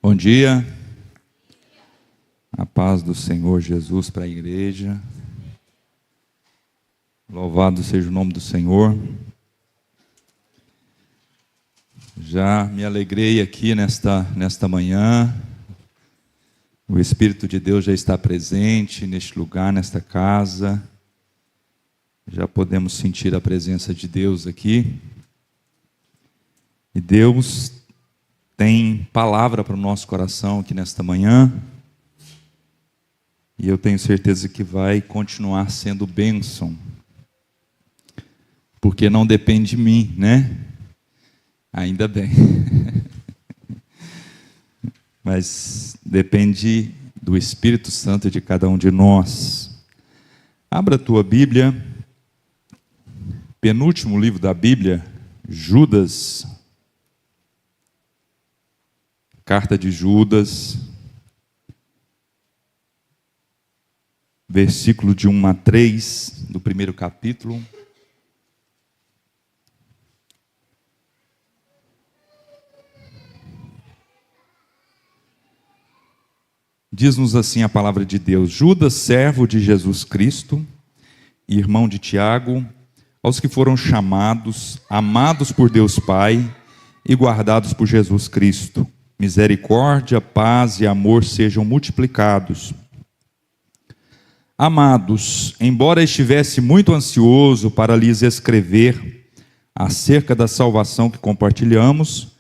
Bom dia, a paz do Senhor Jesus para a igreja, louvado seja o nome do Senhor. Já me alegrei aqui nesta manhã, o Espírito de Deus já está presente neste lugar, nesta casa, já podemos sentir a presença de Deus aqui, e Deus tem palavra para o nosso coração aqui nesta manhã, e eu tenho certeza que vai continuar sendo bênção, porque não depende de mim, né? Ainda bem, mas depende do Espírito Santo de cada um de nós. Abra a tua Bíblia, penúltimo livro da Bíblia, Judas. Carta de Judas, versículo de 1 a 3, do primeiro capítulo. Diz-nos assim a palavra de Deus: Judas, servo de Jesus Cristo, irmão de Tiago, aos que foram chamados, amados por Deus Pai e guardados por Jesus Cristo, misericórdia, paz e amor sejam multiplicados. Amados, embora estivesse muito ansioso para lhes escrever acerca da salvação que compartilhamos,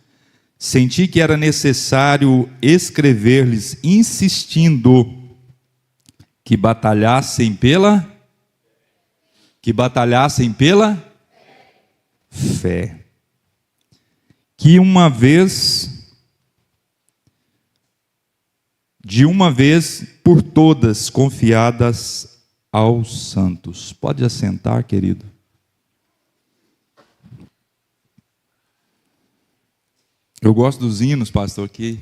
senti que era necessário escrever-lhes insistindo que batalhassem pela fé. Que de uma vez por todas confiadas aos santos. Pode assentar, querido. Eu gosto dos hinos, pastor, que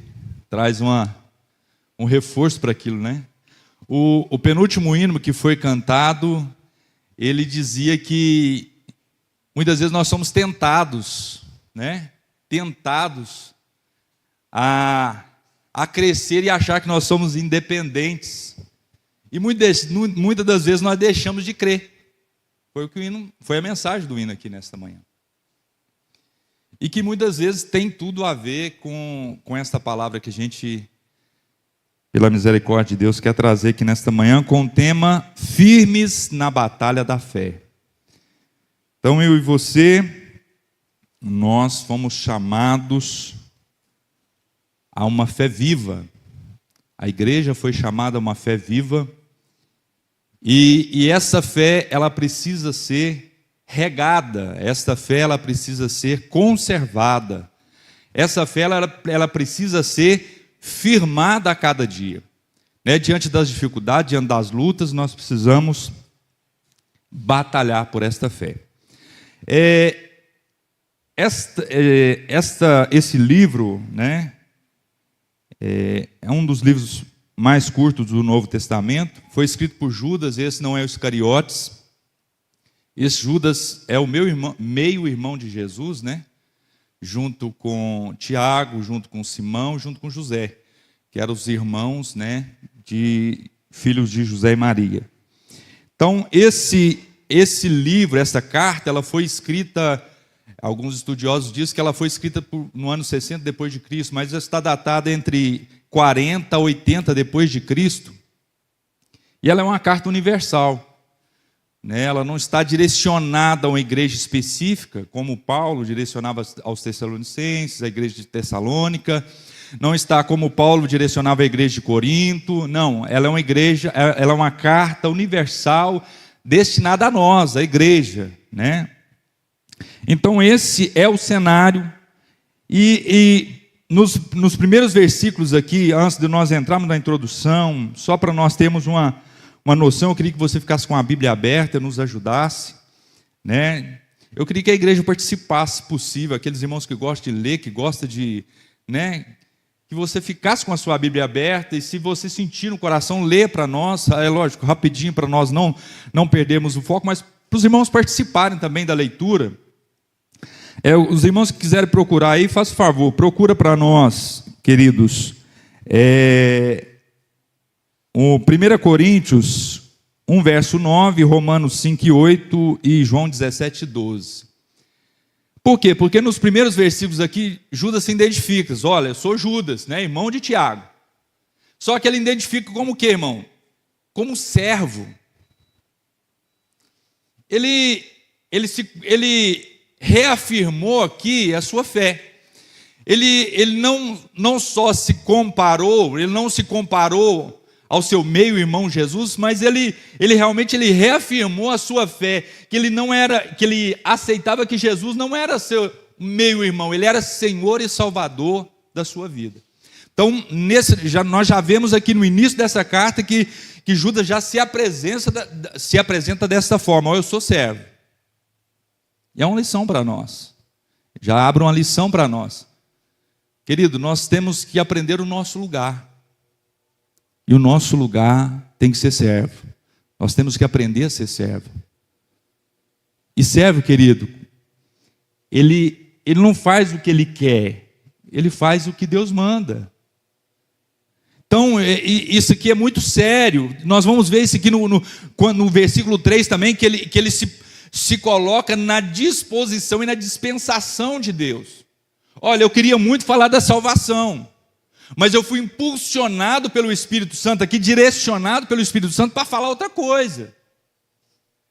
traz um reforço para aquilo, né? O penúltimo hino que foi cantado, ele dizia que muitas vezes nós somos tentados, né? Tentados a crescer e achar que nós somos independentes. E muitas das vezes nós deixamos de crer. Foi a mensagem do hino aqui nesta manhã. E que muitas vezes tem tudo a ver com esta palavra que a gente, pela misericórdia de Deus, quer trazer aqui nesta manhã, com o tema firmes na batalha da fé. Então eu e você, nós fomos chamados a uma fé viva. A igreja foi chamada a uma fé viva, e essa fé, ela precisa ser regada, essa fé, ela precisa ser conservada, essa fé, ela precisa ser firmada a cada dia, né? Diante das dificuldades, diante das lutas, nós precisamos batalhar por esta fé. Esse livro, né, é um dos livros mais curtos do Novo Testamento, foi escrito por Judas. Esse não é o Iscariotes. Esse Judas é o meio-irmão de Jesus, né? Junto com Tiago, junto com Simão, junto com José, que eram os irmãos, né, de filhos de José e Maria. Então, esse livro, essa carta, ela foi escrita, alguns estudiosos dizem que ela foi escrita no ano 60 depois de Cristo, mas está datada entre 40 a 80 depois de Cristo. E ela é uma carta universal, né? Ela não está direcionada a uma igreja específica, como Paulo direcionava aos Tessalonicenses, a igreja de Tessalônica. Não está como Paulo direcionava a igreja de Corinto. Não, ela é uma carta universal destinada a nós, a igreja, né? Então esse é o cenário, e nos primeiros versículos aqui, antes de nós entrarmos na introdução, só para nós termos uma noção, eu queria que você ficasse com a Bíblia aberta, nos ajudasse, né? Eu queria que a igreja participasse, se possível, aqueles irmãos que gostam de ler, que gostam de, né, que você ficasse com a sua Bíblia aberta, e se você sentir no coração, lê para nós, é lógico, rapidinho, para nós não perdermos o foco, mas para os irmãos participarem também da leitura. Os irmãos que quiserem procurar aí, faça favor, procura para nós, queridos, O 1 Coríntios 1, verso 9, Romanos 5 e 8 e João 17, 12. Por quê? Porque nos primeiros versículos aqui, Judas se identifica. Olha, eu sou Judas, né, irmão de Tiago. Só que ele identifica como o quê, irmão? Como servo. Ele reafirmou aqui a sua fé. Ele não só se comparou, ele não se comparou ao seu meio-irmão Jesus, mas ele realmente reafirmou a sua fé, que ele aceitava que Jesus não era seu meio-irmão, ele era Senhor e Salvador da sua vida. Então, nós já vemos aqui no início dessa carta que Judas já se apresenta dessa forma: eu sou servo. E é uma lição para nós. Já abre uma lição para nós. Querido, nós temos que aprender o nosso lugar. E o nosso lugar tem que ser servo. Nós temos que aprender a ser servo. E servo, querido, ele não faz o que ele quer, ele faz o que Deus manda. Então, isso aqui é muito sério. Nós vamos ver isso aqui no versículo 3 também, que ele se coloca na disposição e na dispensação de Deus. Olha, eu queria muito falar da salvação, mas eu fui impulsionado pelo Espírito Santo aqui, direcionado pelo Espírito Santo para falar outra coisa.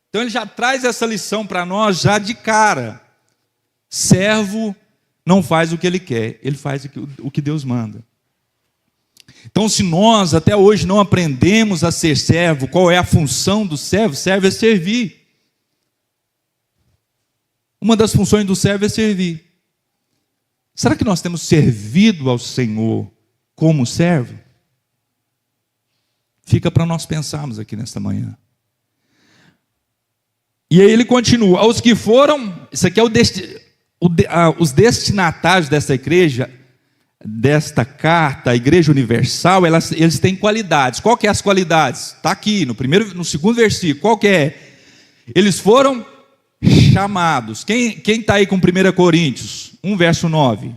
Então ele já traz essa lição para nós já de cara. Servo não faz o que ele quer, ele faz o que Deus manda. Então, se nós até hoje não aprendemos a ser servo, qual é a função do servo? Servo é servir. Uma das funções do servo é servir. Será que nós temos servido ao Senhor como servo? Fica para nós pensarmos aqui nesta manhã. E aí ele continua: aos que foram, isso aqui é os destinatários dessa igreja, desta carta, a Igreja Universal, eles têm qualidades. Qual que é as qualidades? Está aqui, no segundo versículo. Qual que é? Eles foram chamados. Quem está aí com 1 Coríntios 1, verso 9?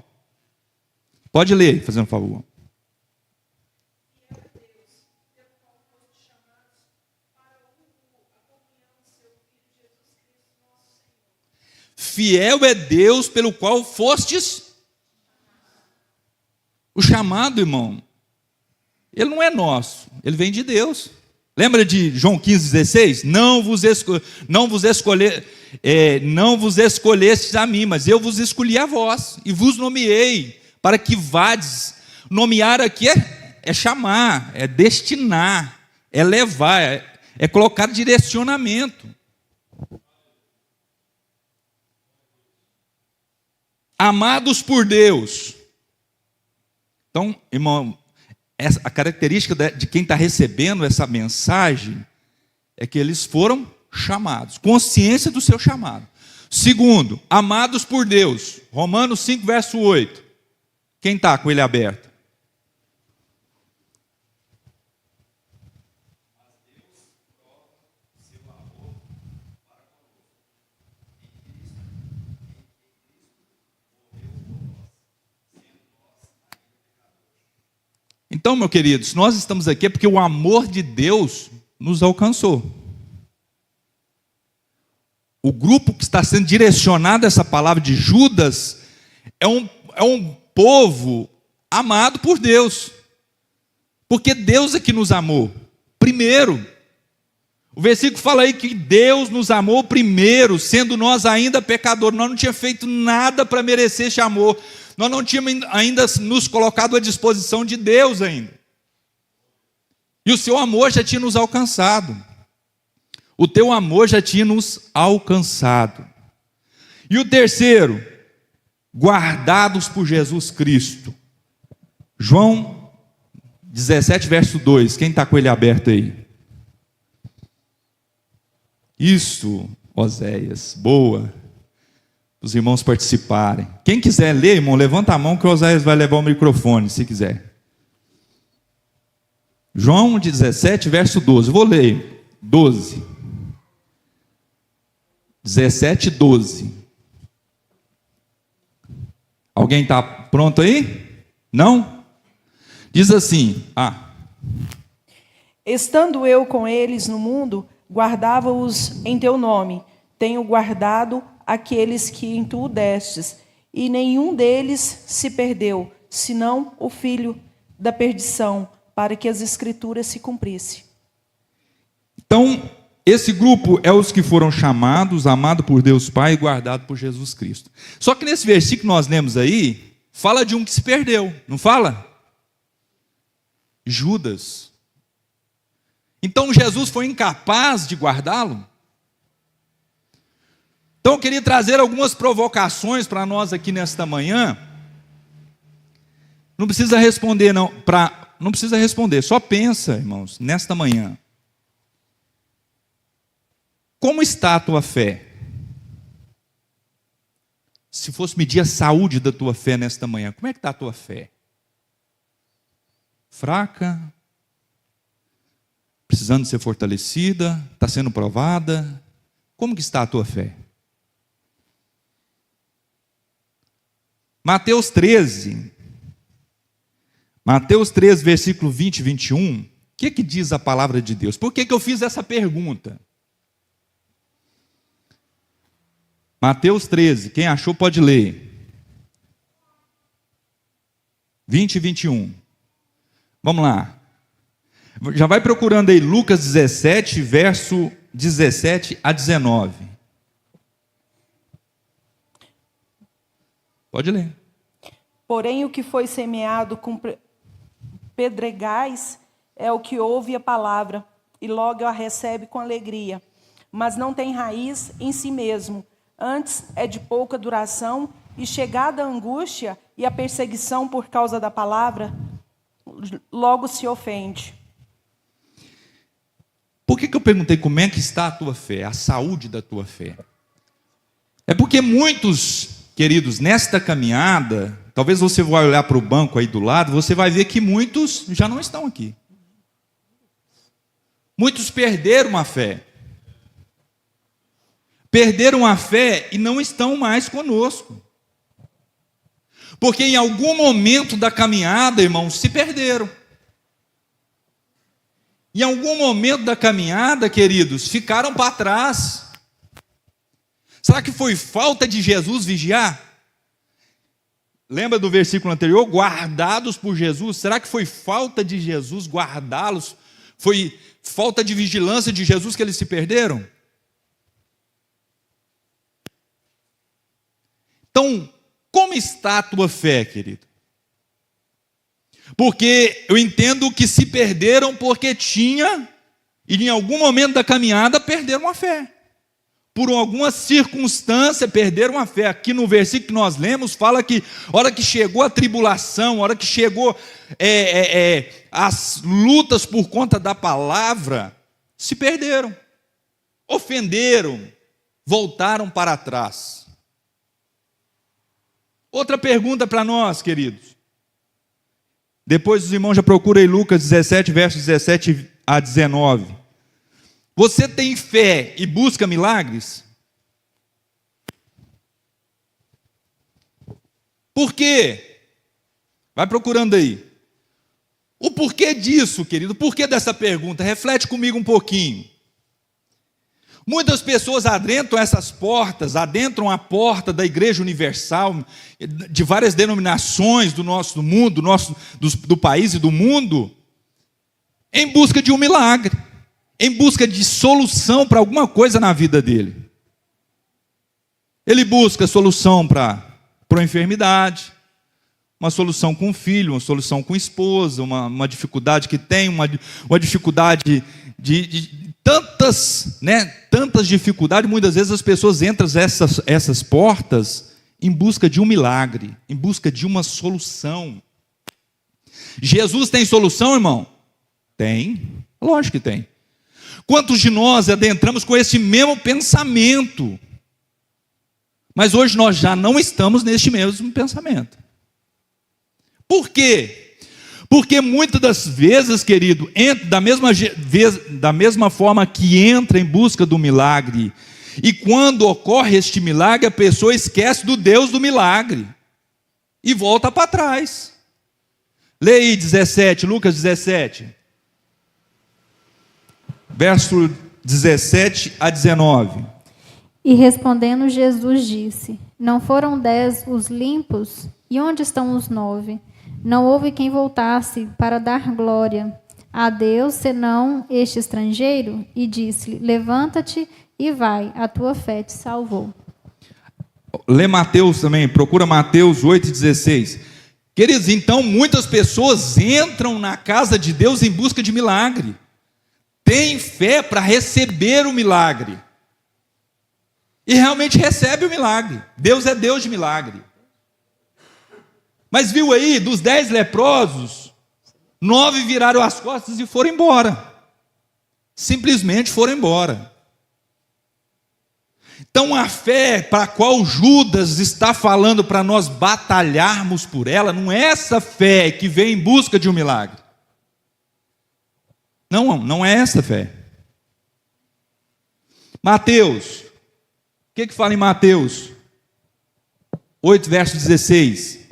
Pode ler, fazendo um favor. Fiel é Deus pelo qual fostes. O chamado, irmão, ele não é nosso, ele vem de Deus. Lembra de João 15,16? Não vos escolhestes a mim, mas eu vos escolhi a vós, e vos nomeei, para que vades. Nomear aqui é chamar, é destinar, é levar, é colocar direcionamento. Amados por Deus. Então, irmão, a característica de quem está recebendo essa mensagem é que eles foram chamados, consciência do seu chamado. Segundo, amados por Deus, Romanos 5, verso 8. Quem está com ele aberto? Então, meus queridos, nós estamos aqui porque o amor de Deus nos alcançou. O grupo que está sendo direcionado a essa palavra de Judas é um povo amado por Deus. Porque Deus é que nos amou primeiro. O versículo fala aí que Deus nos amou primeiro, sendo nós ainda pecadores. Nós não tínhamos feito nada para merecer esse amor. Nós não tínhamos ainda nos colocado à disposição de Deus ainda. E o seu amor já tinha nos alcançado. O teu amor já tinha nos alcançado. E o terceiro, guardados por Jesus Cristo. João 17, verso 2. Quem está com ele aberto aí? Isso, Oséias, boa. Os irmãos participarem. Quem quiser ler, irmão, levanta a mão que o Oséias vai levar o microfone, se quiser. João 17, verso 12. Vou ler. 12. 17, 12. Alguém está pronto aí? Não? Diz assim, Estando eu com eles no mundo, guardava-os em teu nome. Tenho guardado aqueles que em tu destes, e nenhum deles se perdeu, senão o filho da perdição, para que as escrituras se cumprissem. Então, esse grupo é os que foram chamados, amados por Deus Pai e guardados por Jesus Cristo. Só que nesse versículo que nós lemos aí, fala de um que se perdeu, não fala? Judas. Então Jesus foi incapaz de guardá-lo? Então eu queria trazer algumas provocações para nós aqui nesta manhã. Não precisa responder, não precisa responder, só pensa, irmãos, nesta manhã. Como está a tua fé? Se fosse medir a saúde da tua fé nesta manhã, como é que está a tua fé? Fraca? Precisando ser fortalecida? Está sendo provada? Como que está a tua fé? Mateus 13, versículo 20 e 21, o que diz a palavra de Deus? Por que eu fiz essa pergunta? Mateus 13, quem achou pode ler. 20 e 21. Vamos lá. Já vai procurando aí Lucas 17, verso 17 a 19. Pode ler. Porém, o que foi semeado com pedregais é o que ouve a palavra e logo a recebe com alegria, mas não tem raiz em si mesmo. Antes é de pouca duração e chegada a angústia e a perseguição por causa da palavra, logo se ofende. Por que eu perguntei como é que está a tua fé, a saúde da tua fé? É porque muitos, queridos, nesta caminhada, talvez você vai olhar para o banco aí do lado, você vai ver que muitos já não estão aqui. Muitos perderam a fé. Perderam a fé e não estão mais conosco. Porque em algum momento da caminhada, irmãos, se perderam. Em algum momento da caminhada, queridos, ficaram para trás. Será que foi falta de Jesus vigiar? Lembra do versículo anterior? Guardados por Jesus. Será que foi falta de Jesus guardá-los? Foi falta de vigilância de Jesus que eles se perderam? Então, como está a tua fé, querido? Porque eu entendo que se perderam porque tinha, e em algum momento da caminhada perderam a fé. Por alguma circunstância perderam a fé. Aqui no versículo que nós lemos, fala que a hora que chegou a tribulação, a hora que chegou as lutas por conta da palavra, se perderam, ofenderam, voltaram para trás. Outra pergunta para nós, queridos. Depois os irmãos já procuram aí Lucas 17, versos 17 a 19. Você tem fé e busca milagres? Por quê? Vai procurando aí. O porquê disso, querido? O porquê dessa pergunta? Reflete comigo um pouquinho. Muitas pessoas adentram essas portas, adentram a porta da Igreja Universal, de várias denominações do nosso mundo, do país e do mundo, em busca de um milagre, em busca de solução para alguma coisa na vida dele. Ele busca solução para uma enfermidade, uma solução com o filho, uma solução com a esposa, uma dificuldade que tem, uma dificuldade de tantas dificuldades. Muitas vezes as pessoas entram essas portas em busca de um milagre, em busca de uma solução. Jesus tem solução, irmão? Tem, lógico que tem. Quantos de nós adentramos com esse mesmo pensamento? Mas hoje nós já não estamos neste mesmo pensamento. Por quê? Porque muitas das vezes, querido, da mesma forma que entra em busca do milagre, e quando ocorre este milagre, a pessoa esquece do Deus do milagre e volta para trás. Lê aí 17, Lucas 17. Verso 17 a 19. E respondendo Jesus disse: Não foram 10 os limpos? E onde estão os 9? Não houve quem voltasse para dar glória a Deus, senão este estrangeiro? E disse-lhe: Levanta-te e vai, a tua fé te salvou. Lê Mateus também, procura Mateus 8,16. Queridos, então muitas pessoas entram na casa de Deus em busca de milagre. Tem fé para receber o milagre. E realmente recebe o milagre. Deus é Deus de milagre. Mas viu aí, dos 10 leprosos, 9 viraram as costas e foram embora. Simplesmente foram embora. Então a fé para a qual Judas está falando para nós batalharmos por ela, não é essa fé que vem em busca de um milagre. Não é essa fé. Mateus, o que fala em Mateus 8, verso 16?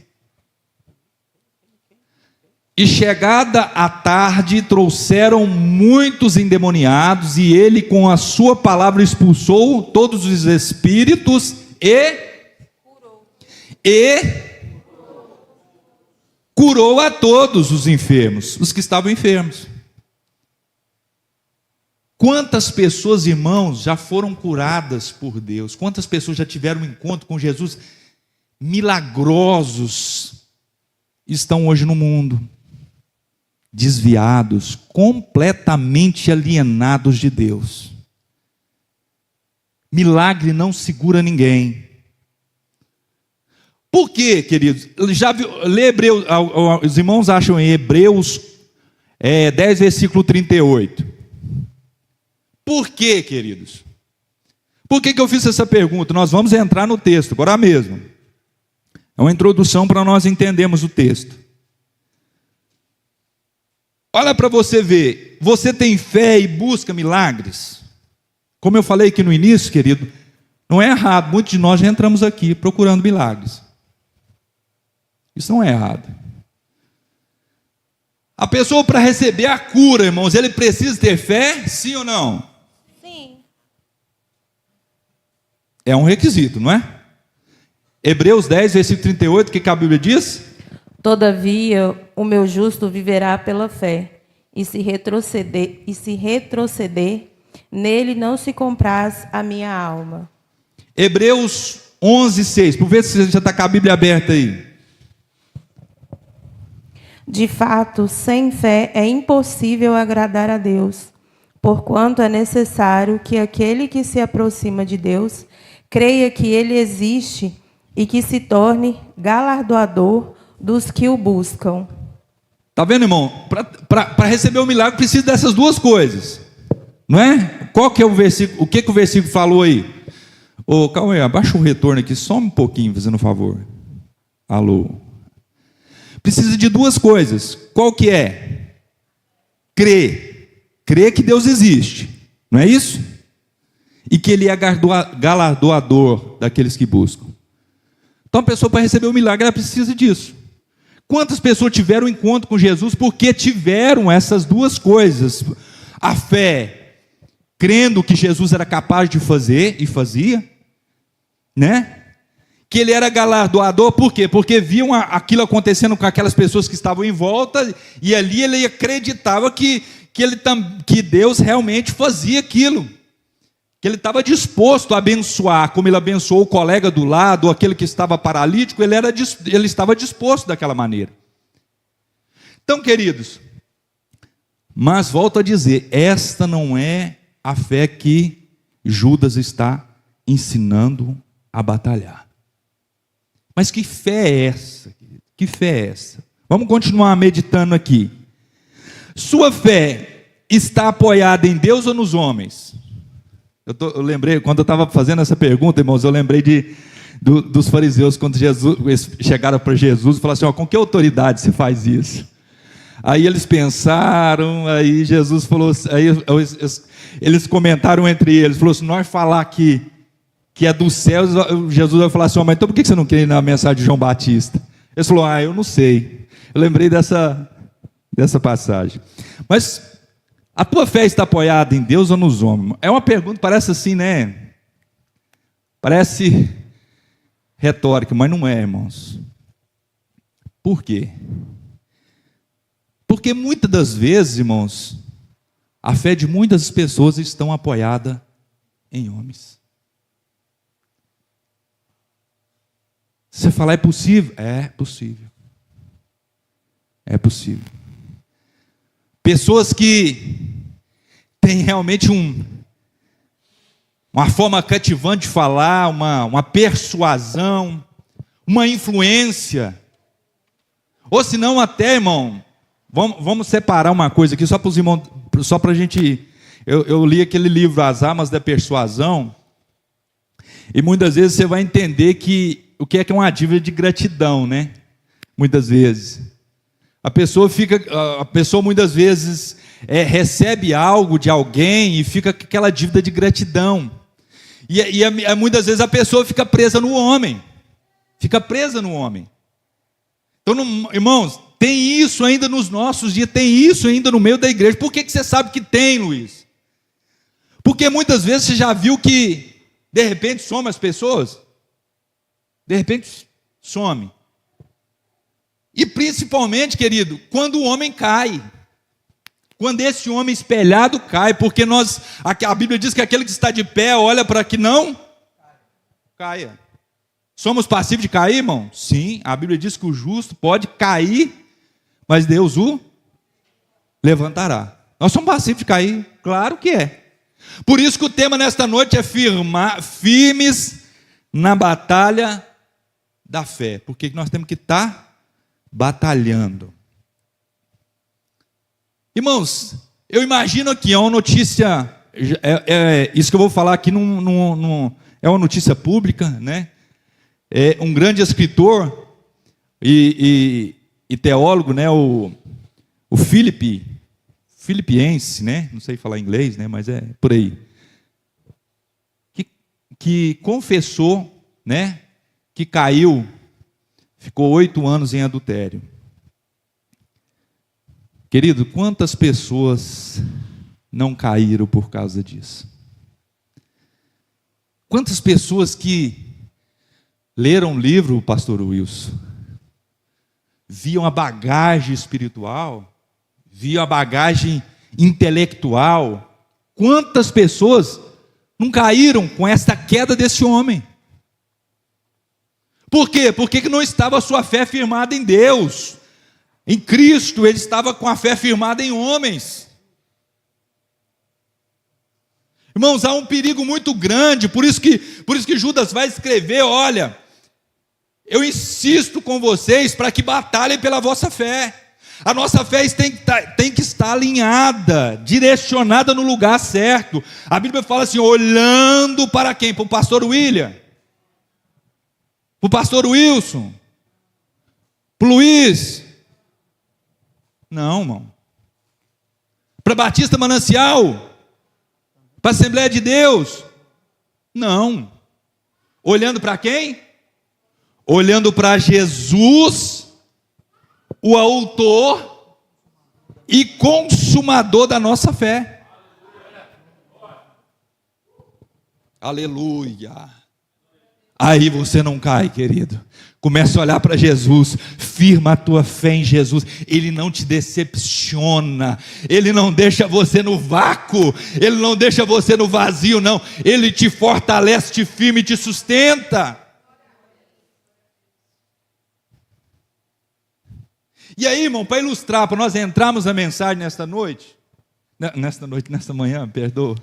E chegada a tarde, trouxeram muitos endemoniados, e ele com a sua palavra expulsou todos os espíritos e curou a todos os enfermos, os que estavam enfermos. Quantas pessoas, irmãos, já foram curadas por Deus? Quantas pessoas já tiveram um encontro com Jesus milagrosos, estão hoje no mundo desviados, completamente alienados de Deus. Milagre não segura ninguém. Por quê, queridos? Já viu, lê Hebreus, os irmãos acham em Hebreus 10, versículo 38. Por quê, queridos? Por que eu fiz essa pergunta? Nós vamos entrar no texto, agora mesmo. É uma introdução para nós entendermos o texto. Olha para você ver, você tem fé e busca milagres? Como eu falei aqui no início, querido, não é errado, muitos de nós já entramos aqui procurando milagres. Isso não é errado. A pessoa, para receber a cura, irmãos, ele precisa ter fé, sim ou não? Sim. É um requisito, não é? Hebreus 10, versículo 38, o que a Bíblia diz? Todavia, o meu justo viverá pela fé, e se retroceder, nele não se compraz a minha alma. Hebreus 11, 6, por ver se você já está com a Bíblia aberta aí. De fato, sem fé é impossível agradar a Deus, porquanto é necessário que aquele que se aproxima de Deus creia que ele existe e que se torne galardoador dos que o buscam. Está vendo, irmão? Para receber o milagre precisa dessas duas coisas, não é? Qual que é o versículo? O que o versículo falou aí? Ô, calma aí, abaixa o retorno aqui só um pouquinho, fazendo um favor. Alô? Precisa de duas coisas. Qual que é? Crer que Deus existe, não é isso? E que Ele é galardoador daqueles que buscam. Então a pessoa, para receber o milagre, ela precisa disso. Quantas pessoas tiveram encontro com Jesus porque tiveram essas duas coisas? A fé, crendo que Jesus era capaz de fazer, e fazia, né? Que ele era galardoador, por quê? Porque viam aquilo acontecendo com aquelas pessoas que estavam em volta, e ali ele acreditava que Deus realmente fazia aquilo, que ele estava disposto a abençoar, como ele abençoou o colega do lado, ou aquele que estava paralítico, ele estava disposto daquela maneira. Então, queridos, mas volto a dizer, esta não é a fé que Judas está ensinando a batalhar. Mas que fé é essa? Que fé é essa? Vamos continuar meditando aqui. Sua fé está apoiada em Deus ou nos homens? Eu lembrei, quando eu estava fazendo essa pergunta, irmãos, eu lembrei dos fariseus, quando eles chegaram para Jesus e falaram assim, com que autoridade você faz isso? Aí eles pensaram, aí Jesus falou, aí eles comentaram entre eles, falou assim, nós falar que é dos céus, Jesus vai falar assim, mas então por que você não quer ir na mensagem de João Batista? Eles falaram, eu não sei. Eu lembrei dessa dessa passagem. Mas a tua fé está apoiada em Deus ou nos homens? É uma pergunta, parece assim, né? Parece retórica, mas não é, irmãos. Por quê? Porque muitas das vezes, irmãos, a fé de muitas pessoas estão apoiada em homens. Você falar, é possível? É possível. É possível. Pessoas que têm realmente uma forma cativante de falar, uma persuasão, uma influência. Ou se não até, irmão, vamos separar uma coisa aqui, só para os irmãos, só para a gente... Eu li aquele livro, As Armas da Persuasão, e muitas vezes você vai entender o que é uma dívida de gratidão, né? Muitas vezes. A pessoa muitas vezes recebe algo de alguém e fica com aquela dívida de gratidão. E muitas vezes a pessoa fica presa no homem. Fica presa no homem. Então, irmãos, tem isso ainda nos nossos dias, tem isso ainda no meio da igreja. Por que você sabe que tem, Luiz? Porque muitas vezes você já viu que, de repente, some as pessoas? De repente, some. E principalmente, querido, quando o homem cai. Quando esse homem espelhado cai, porque a Bíblia diz que aquele que está de pé olha para que não caia. Somos passivos de cair, irmão? Sim, a Bíblia diz que o justo pode cair, mas Deus o levantará. Nós somos passivos de cair? Claro que é. Por isso que o tema nesta noite é firmes na batalha da fé. Porque nós temos que estar batalhando. Irmãos, eu imagino aqui, é uma notícia, isso que eu vou falar aqui é uma notícia pública, né? É um grande escritor e teólogo, né? O Filipiense, né? Não sei falar inglês, né? Mas é por aí. Que confessou, né? Que caiu, ficou 8 anos em adultério. Querido, quantas pessoas não caíram por causa disso? Quantas pessoas que leram o livro, pastor Wilson, viam a bagagem espiritual, viam a bagagem intelectual, quantas pessoas não caíram com esta queda desse homem? Por quê? Porque não estava a sua fé firmada em Deus. Em Cristo, ele estava com a fé firmada em homens. Irmãos, há um perigo muito grande, por isso que Judas vai escrever, olha, eu insisto com vocês para que batalhem pela vossa fé. A nossa fé tem que estar alinhada, direcionada no lugar certo. A Bíblia fala assim, olhando para quem? Para o pastor William? Para o pastor Wilson? Para o Luiz? Não, irmão. Para Batista Manancial? Para a Assembleia de Deus? Não. Olhando para quem? Olhando para Jesus, o autor e consumador da nossa fé. Aleluia. Aí você não cai, querido. Começa a olhar para Jesus, firma a tua fé em Jesus, Ele não te decepciona, Ele não deixa você no vácuo, Ele não deixa você no vazio, não, Ele te fortalece, te firma e te sustenta. E aí, irmão, para ilustrar, para nós entrarmos na mensagem nesta manhã, perdoa,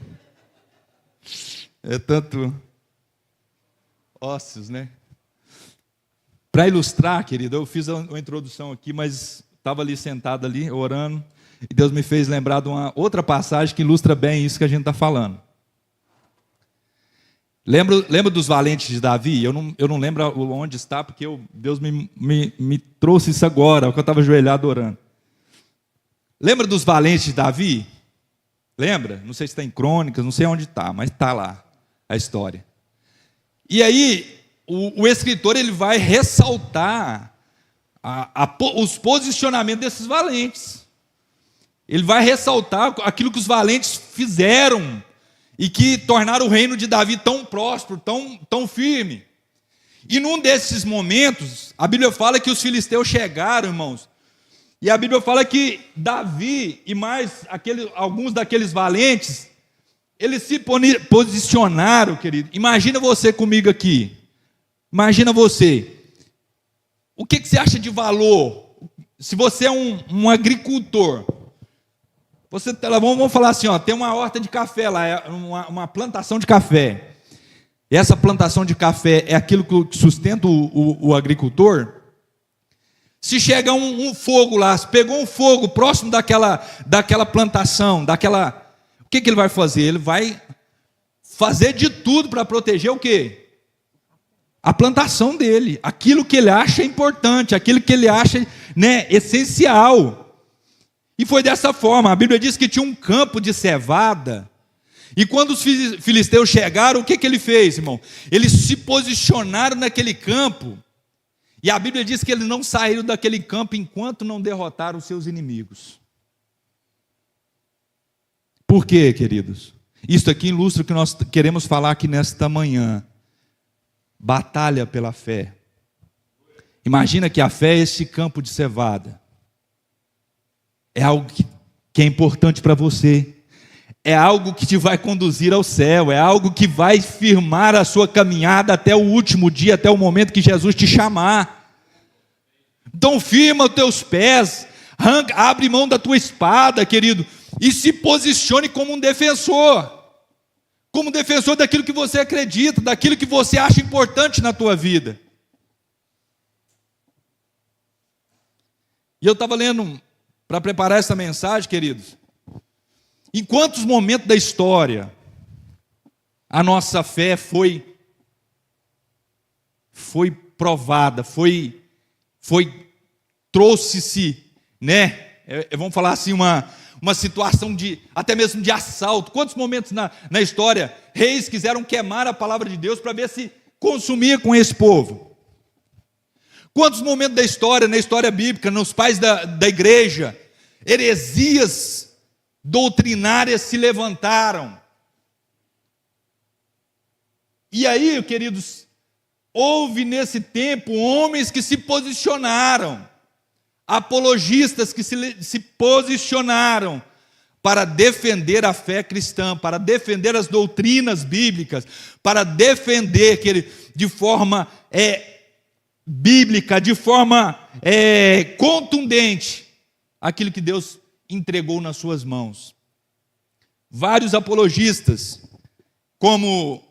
é tanto ósseos, né? Para ilustrar, querido, eu fiz uma introdução aqui, mas estava ali sentado ali, orando, e Deus me fez lembrar de uma outra passagem que ilustra bem isso que a gente está falando. Lembra dos valentes de Davi? Eu não lembro onde está, porque Deus me trouxe isso agora, porque eu estava ajoelhado orando. Lembra dos valentes de Davi? Lembra? Não sei se está em Crônicas, não sei onde está, mas está lá a história. E aí, o escritor ele vai ressaltar os posicionamentos desses valentes. Ele vai ressaltar aquilo que os valentes fizeram e que tornaram o reino de Davi tão próspero, tão firme. E num desses momentos, a Bíblia fala que os filisteus chegaram, irmãos, e a Bíblia fala que Davi e mais alguns daqueles valentes, eles se posicionaram, querido. Imagina você comigo aqui. Imagina você. O que você acha de valor? Se você é um agricultor, vamos falar assim, ó, tem uma horta de café lá, uma plantação de café. E essa plantação de café é aquilo que sustenta o agricultor. Se chega um fogo lá, se pegou um fogo próximo daquela plantação, o que ele vai fazer? Ele vai fazer de tudo para proteger o quê? A plantação dele, aquilo que ele acha importante, aquilo que ele acha, né, essencial. E foi dessa forma, a Bíblia diz que tinha um campo de cevada, e quando os filisteus chegaram, o que ele fez, irmão? Eles se posicionaram naquele campo, e a Bíblia diz que eles não saíram daquele campo enquanto não derrotaram os seus inimigos. Por quê, queridos? Isso aqui ilustra o que nós queremos falar aqui nesta manhã. Batalha pela fé. Imagina que a fé é esse campo de cevada. É algo que é importante para você. É algo que te vai conduzir ao céu. É algo que vai firmar a sua caminhada até o último dia, até o momento que Jesus te chamar. Então firma os teus pés, abre mão da tua espada, querido, e se posicione como um defensor. Como defensor daquilo que você acredita, daquilo que você acha importante na tua vida. E eu estava lendo, para preparar essa mensagem, queridos, em quantos momentos da história a nossa fé foi provada, trouxe-se, né? Vamos falar assim, uma situação até mesmo de assalto. Quantos momentos na história reis quiseram queimar a palavra de Deus para ver se consumia com esse povo? Quantos momentos da história, na história bíblica, nos pais da igreja, heresias doutrinárias se levantaram? E aí, queridos, houve nesse tempo homens que se posicionaram, apologistas que se posicionaram para defender a fé cristã, para defender as doutrinas bíblicas, para defender de forma bíblica, de forma contundente, aquilo que Deus entregou nas suas mãos. Vários apologistas, como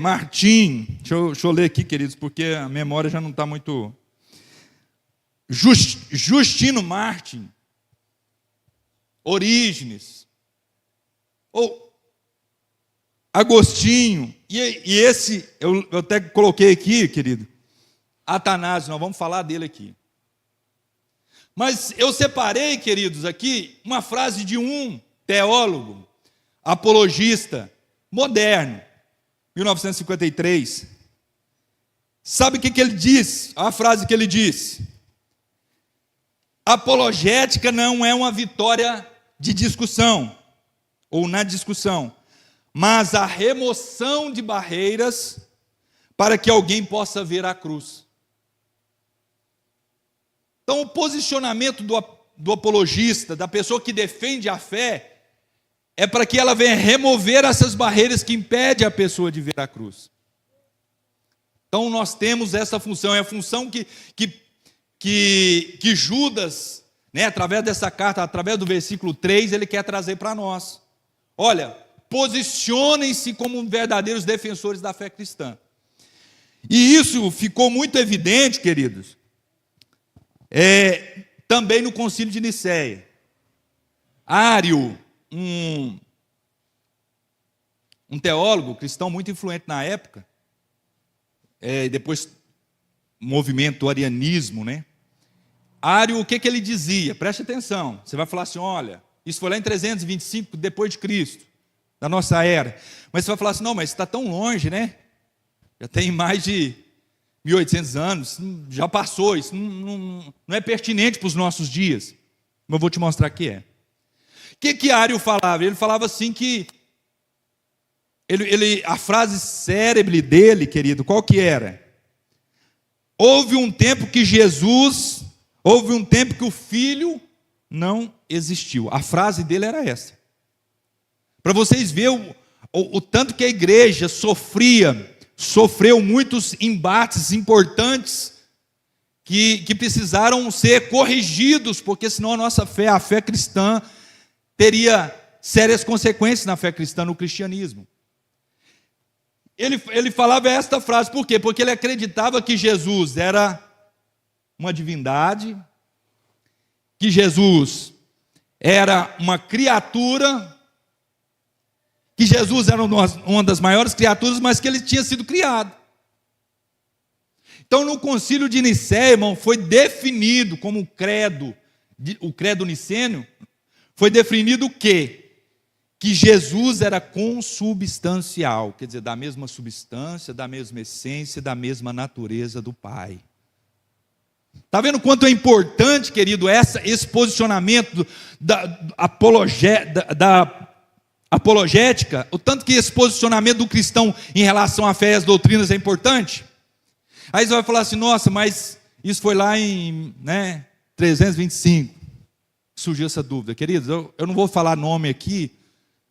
Martim, deixa eu ler aqui, queridos, porque a memória já não está muito... Justino Martin, Orígenes, ou Agostinho, e esse, eu até coloquei aqui, querido, Atanásio, nós vamos falar dele aqui. Mas eu separei, queridos, aqui, uma frase de um teólogo, apologista, moderno, 1953. Sabe o que ele diz? A frase que ele diz: apologética não é uma vitória de discussão, ou na discussão, mas a remoção de barreiras para que alguém possa ver a cruz. Então, o posicionamento do apologista, da pessoa que defende a fé, é para que ela venha remover essas barreiras que impedem a pessoa de ver a cruz. Então, nós temos essa função, é a função que Judas, né, através dessa carta, através do versículo 3, ele quer trazer para nós. Olha, posicionem-se como verdadeiros defensores da fé cristã. E isso ficou muito evidente, queridos, também no Concílio de Nicéia. Ário, um teólogo cristão muito influente na época, depois movimento arianismo, né? Ário, o que ele dizia? Preste atenção, você vai falar assim, olha, isso foi lá em 325 depois de Cristo, da nossa era, mas você vai falar assim, não, mas está tão longe, né? Já tem mais de 1800 anos, já passou, isso não é pertinente para os nossos dias, mas eu vou te mostrar que é. que Ario falava? Ele falava assim que a frase célebre dele, querido, qual que era? Houve um tempo que o Filho não existiu. A frase dele era essa. Para vocês verem o tanto que a igreja sofreu muitos embates importantes que precisaram ser corrigidos, porque senão a fé cristã, teria sérias consequências na fé cristã, no cristianismo. Ele falava esta frase, por quê? Porque ele acreditava que Jesus era uma divindade, que Jesus era uma criatura, que Jesus era uma das maiores criaturas, mas que ele tinha sido criado. Então, no concílio de Nicéia, irmão, foi definido como o credo nicênio, foi definido o quê? Que Jesus era consubstancial, quer dizer, da mesma substância, da mesma essência, da mesma natureza do Pai. Está vendo quanto é importante, querido, esse posicionamento da apologética, o tanto que esse posicionamento do cristão em relação à fé e às doutrinas é importante? Aí você vai falar assim, nossa, mas isso foi lá em 325, surgiu essa dúvida. Queridos, eu não vou falar nome aqui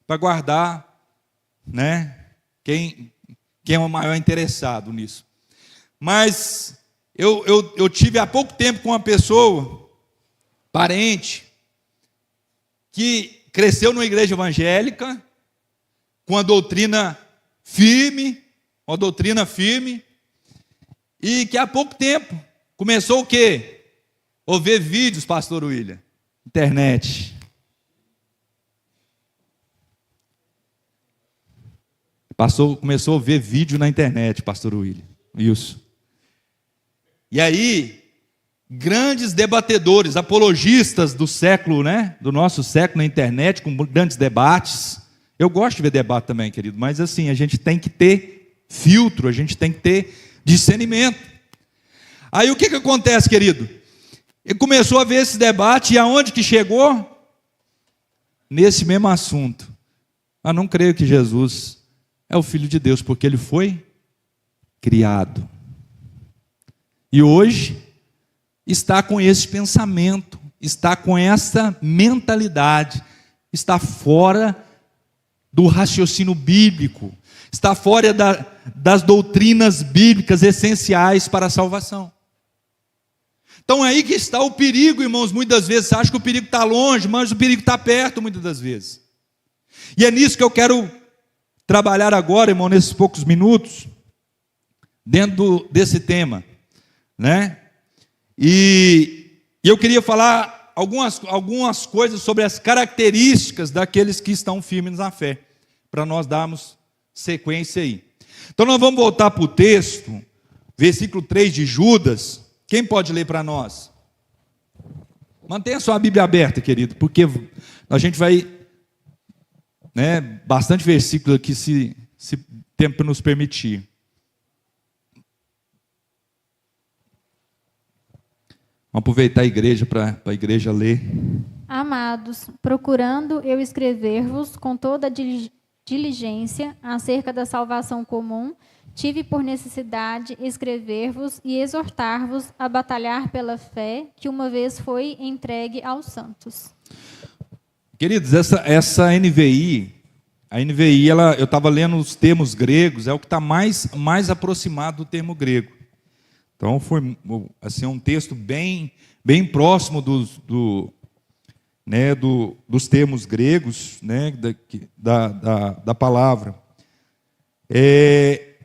para guardar quem é o maior interessado nisso. Mas eu tive há pouco tempo com uma pessoa, parente, que cresceu numa igreja evangélica, com uma doutrina firme, e que há pouco tempo começou o quê? A ver vídeos, pastor William, internet. Começou a ver vídeo na internet, pastor William, isso. E aí, grandes debatedores, apologistas do século, do nosso século na internet, com grandes debates. Eu gosto de ver debate também, querido, mas assim, a gente tem que ter filtro, a gente tem que ter discernimento. Aí o que acontece, querido? Ele começou a ver esse debate, e aonde que chegou? Nesse mesmo assunto. Eu não creio que Jesus é o Filho de Deus, porque ele foi criado. E hoje está com esse pensamento, está com essa mentalidade, está fora do raciocínio bíblico, está fora das doutrinas bíblicas essenciais para a salvação. Então é aí que está o perigo, irmãos. Muitas vezes você acha que o perigo está longe, mas o perigo está perto, muitas das vezes. E é nisso que eu quero trabalhar agora, irmão, nesses poucos minutos, dentro desse tema, E eu queria falar algumas coisas sobre as características daqueles que estão firmes na fé, para nós darmos sequência aí. Então nós vamos voltar para o texto, versículo 3 de Judas. Quem pode ler para nós? Mantenha sua Bíblia aberta, querido, porque a gente vai, bastante versículo aqui, se tempo nos permitir. Vamos aproveitar a igreja para a igreja ler. Amados, procurando eu escrever-vos com toda diligência acerca da salvação comum, tive por necessidade escrever-vos e exortar-vos a batalhar pela fé que uma vez foi entregue aos santos. Queridos, essa NVI, eu estava lendo os termos gregos, é o que está mais aproximado do termo grego. Então foi assim, um texto bem próximo dos termos gregos, da palavra.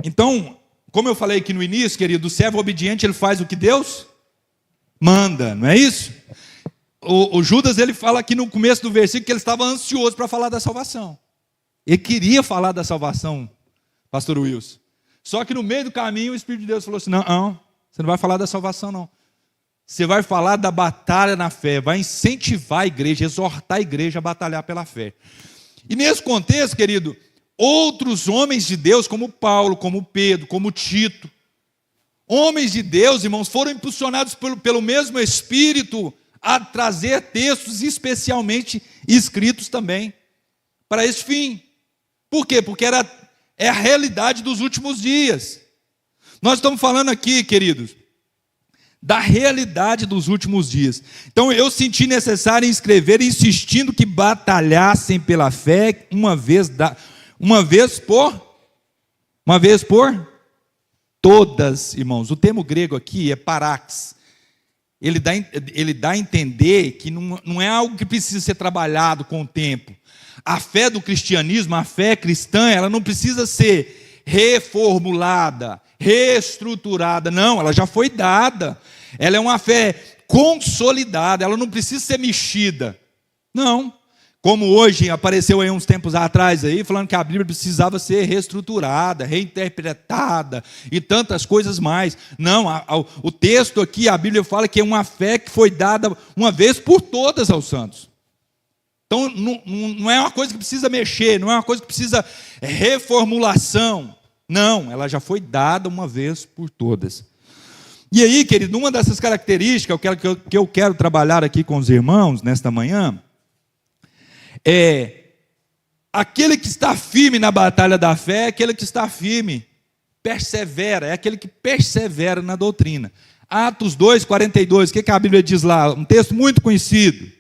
Então, como eu falei aqui no início, querido, o servo obediente, ele faz o que Deus manda, não é isso? O Judas, ele fala aqui no começo do versículo que ele estava ansioso para falar da salvação. Ele queria falar da salvação, pastor Wilson. Só que no meio do caminho o Espírito de Deus falou assim, não, você não vai falar da salvação, não. Você vai falar da batalha na fé, vai incentivar a igreja, exortar a igreja a batalhar pela fé. E nesse contexto, querido, outros homens de Deus, como Paulo, como Pedro, como Tito, homens de Deus, irmãos, foram impulsionados pelo mesmo Espírito a trazer textos especialmente escritos também para esse fim. Por quê? Porque é a realidade dos últimos dias. Nós estamos falando aqui, queridos, da realidade dos últimos dias. Então eu senti necessário escrever, insistindo que batalhassem pela fé uma vez por todas, irmãos. O termo grego aqui é parax. Ele dá a entender que não é algo que precisa ser trabalhado com o tempo. A fé do cristianismo, a fé cristã, ela não precisa ser reformulada, reestruturada. Não, ela já foi dada. Ela é uma fé consolidada, ela não precisa ser mexida. Não. Como hoje apareceu aí uns tempos atrás aí, falando que a Bíblia precisava ser reestruturada, reinterpretada e tantas coisas mais. Não, o texto aqui, a Bíblia fala que é uma fé que foi dada uma vez por todas aos santos. Então não é uma coisa que precisa mexer, não é uma coisa que precisa reformulação. Não, ela já foi dada uma vez por todas. E aí, querido, uma dessas características que eu quero trabalhar aqui com os irmãos nesta manhã, aquele que está firme na batalha da fé, é aquele que está firme, persevera, é aquele que persevera na doutrina. Atos 2:42, o que a Bíblia diz lá? Um texto muito conhecido.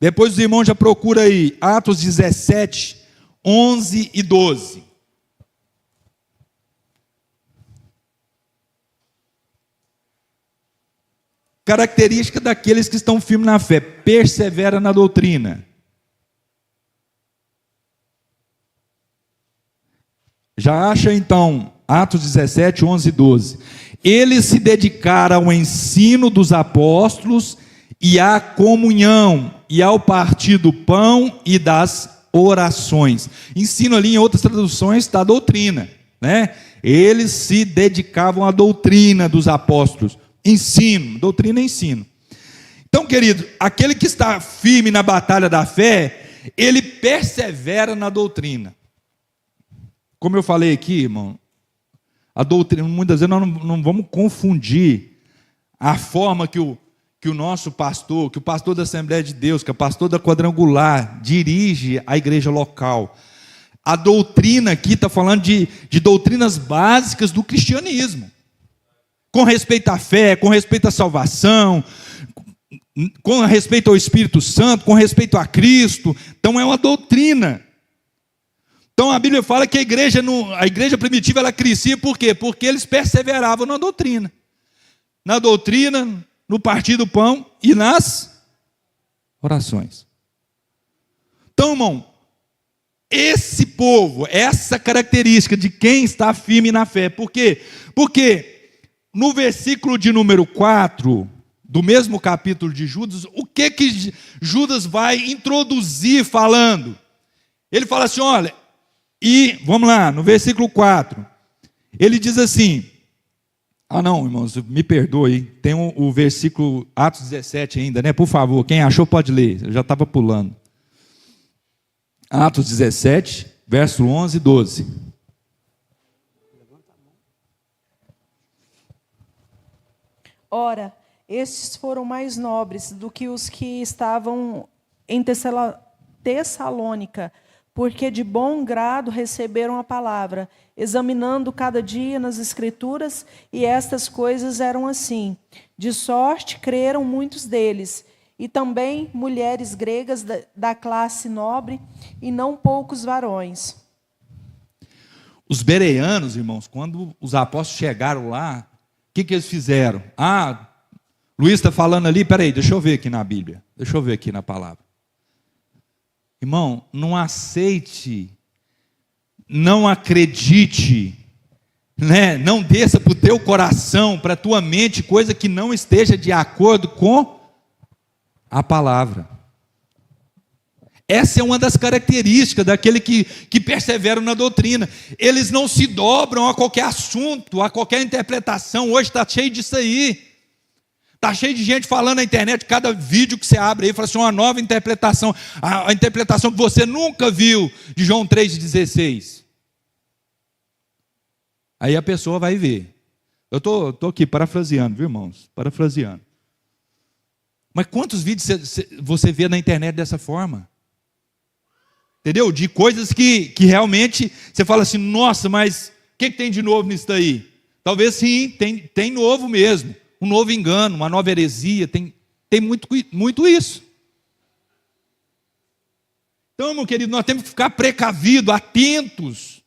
Depois os irmãos já procuram aí, Atos 17, 11 e 12. Característica daqueles que estão firmes na fé, persevera na doutrina. Já acha então, Atos 17, 11 e 12. Eles se dedicaram ao ensino dos apóstolos e à comunhão, e ao partir do pão e das orações. Ensino ali, em outras traduções, está a doutrina, né? Eles se dedicavam à doutrina dos apóstolos. Ensino, doutrina é ensino. Então, querido, aquele que está firme na batalha da fé, ele persevera na doutrina. Como eu falei aqui, irmão, a doutrina, muitas vezes nós não vamos confundir a forma que o nosso pastor, que o pastor da Assembleia de Deus, que é o pastor da Quadrangular, dirige a igreja local. A doutrina aqui está falando de doutrinas básicas do cristianismo. Com respeito à fé, com respeito à salvação, com respeito ao Espírito Santo, com respeito a Cristo. Então é uma doutrina. Então a Bíblia fala que a igreja primitiva ela crescia por quê? Porque eles perseveravam na doutrina. Na doutrina, no partir do pão e nas orações. Então, irmão, esse povo, essa característica de quem está firme na fé. Por quê? Porque no versículo de número 4, do mesmo capítulo de Judas, o que Judas vai introduzir falando? Ele fala assim, olha, e vamos lá, no versículo 4, ele diz assim, não, irmãos, me perdoe, tem o versículo, Atos 17 ainda, né? Por favor, quem achou pode ler, eu já estava pulando. Atos 17, verso 11 e 12. Ora, estes foram mais nobres do que os que estavam em Tessalônica, porque de bom grado receberam a palavra, examinando cada dia nas Escrituras, e estas coisas eram assim. De sorte creram muitos deles, e também mulheres gregas da classe nobre, e não poucos varões. Os bereanos, irmãos, quando os apóstolos chegaram lá, o que eles fizeram? Luiz está falando ali, peraí, deixa eu ver aqui na Bíblia, deixa eu ver aqui na palavra. Irmão, não aceite, não acredite, né? Não desça para o teu coração, para a tua mente, coisa que não esteja de acordo com a palavra. Essa é uma das características daquele que perseveram na doutrina. Eles não se dobram a qualquer assunto, a qualquer interpretação. Hoje está cheio disso aí. Está cheio de gente falando na internet, cada vídeo que você abre aí, fala assim, uma nova interpretação. A interpretação que você nunca viu de João 3,16. Aí a pessoa vai ver. Eu estou aqui parafraseando, viu, irmãos? Parafraseando. Mas quantos vídeos você vê na internet dessa forma? Entendeu? De coisas que realmente você fala assim, nossa, mas o que tem de novo nisso daí? Talvez sim, tem novo mesmo. Um novo engano, uma nova heresia, tem muito isso. Então, meu querido, nós temos que ficar precavidos, atentos.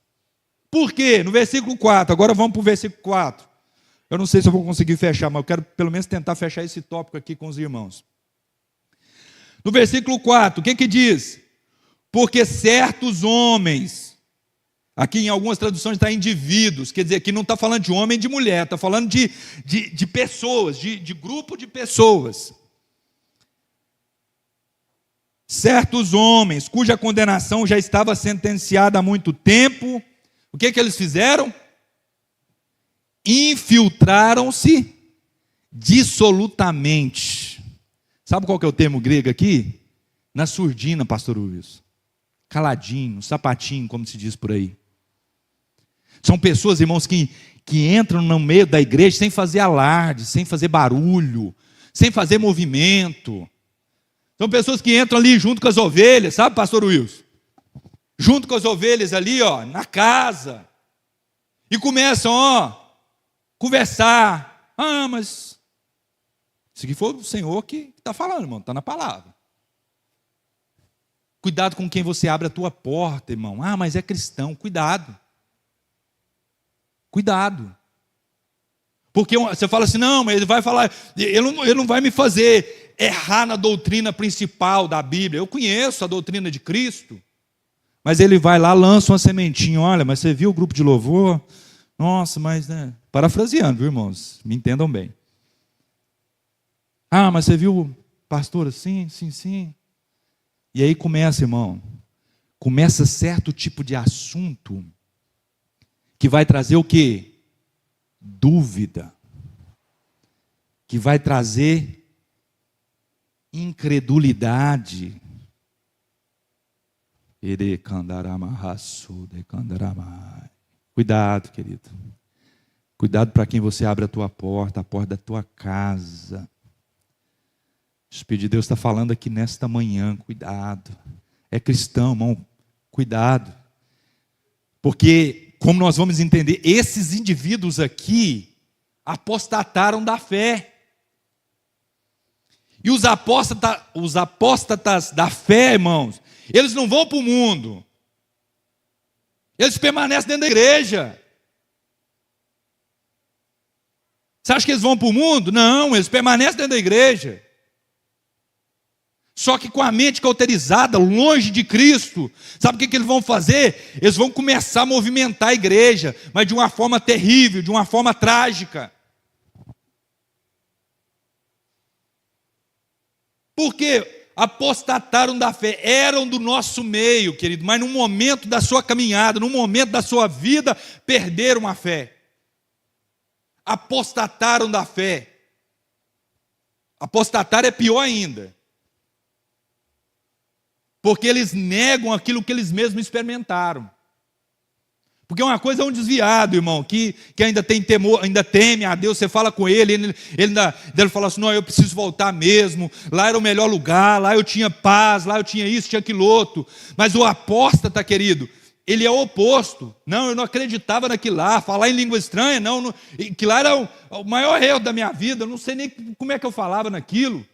Por quê? No versículo 4, agora vamos para o versículo 4. Eu não sei se eu vou conseguir fechar, mas eu quero pelo menos tentar fechar esse tópico aqui com os irmãos. No versículo 4, o que diz? Porque certos homens, aqui em algumas traduções está indivíduos, quer dizer, aqui não está falando de homem e de mulher, está falando de pessoas, de grupo de pessoas. Certos homens, cuja condenação já estava sentenciada há muito tempo, o que eles fizeram? Infiltraram-se dissolutamente. Sabe qual que é o termo grego aqui? Na surdina, pastor Wilson. Caladinho, sapatinho, como se diz por aí. São pessoas, irmãos, que entram no meio da igreja sem fazer alarde, sem fazer barulho, sem fazer movimento. São pessoas que entram ali junto com as ovelhas, sabe, pastor Wilson? Junto com as ovelhas ali, na casa. E começam, conversar. Ah, mas isso aqui foi o Senhor que está falando, irmão, está na palavra. Cuidado com quem você abre a tua porta, irmão. Ah, mas é cristão, cuidado. Cuidado. Porque você fala assim, não, mas ele vai falar, ele não vai me fazer errar na doutrina principal da Bíblia. Eu conheço a doutrina de Cristo. Mas ele vai lá, lança uma sementinha, olha, mas você viu o grupo de louvor? Nossa, mas, né? Parafraseando, viu, irmãos? Me entendam bem. Ah, mas você viu, pastor, sim. E aí começa, irmão, começa certo tipo de assunto que vai trazer o quê? Dúvida. Que vai trazer incredulidade. Cuidado, querido. Cuidado para quem você abre a porta da tua casa. O Espírito de Deus está falando aqui nesta manhã, cuidado. É cristão, irmão, cuidado. Porque, como nós vamos entender, esses indivíduos aqui apostataram da fé. E os apóstatas da fé, irmãos, eles não vão para o mundo. Eles permanecem dentro da igreja. Você acha que eles vão para o mundo? Não, eles permanecem dentro da igreja. Só que com a mente cauterizada, longe de Cristo, sabe o que eles vão fazer? Eles vão começar a movimentar a igreja, mas de uma forma terrível, de uma forma trágica. Por quê? Apostataram da fé, eram do nosso meio, querido, mas num momento da sua caminhada, num momento da sua vida, perderam a fé. Apostataram da fé. Apostatar é pior ainda. Porque eles negam aquilo que eles mesmos experimentaram. Porque uma coisa é um desviado, irmão, que ainda tem temor, ainda teme a Deus, você fala com ele ainda fala assim, não, eu preciso voltar mesmo, lá era o melhor lugar, lá eu tinha paz, lá eu tinha isso, tinha aquilo outro. Mas o apóstata, querido, ele é o oposto. Não, eu não acreditava naquilo lá, falar em língua estranha, não, que lá era o maior erro da minha vida, eu não sei nem como é que eu falava naquilo.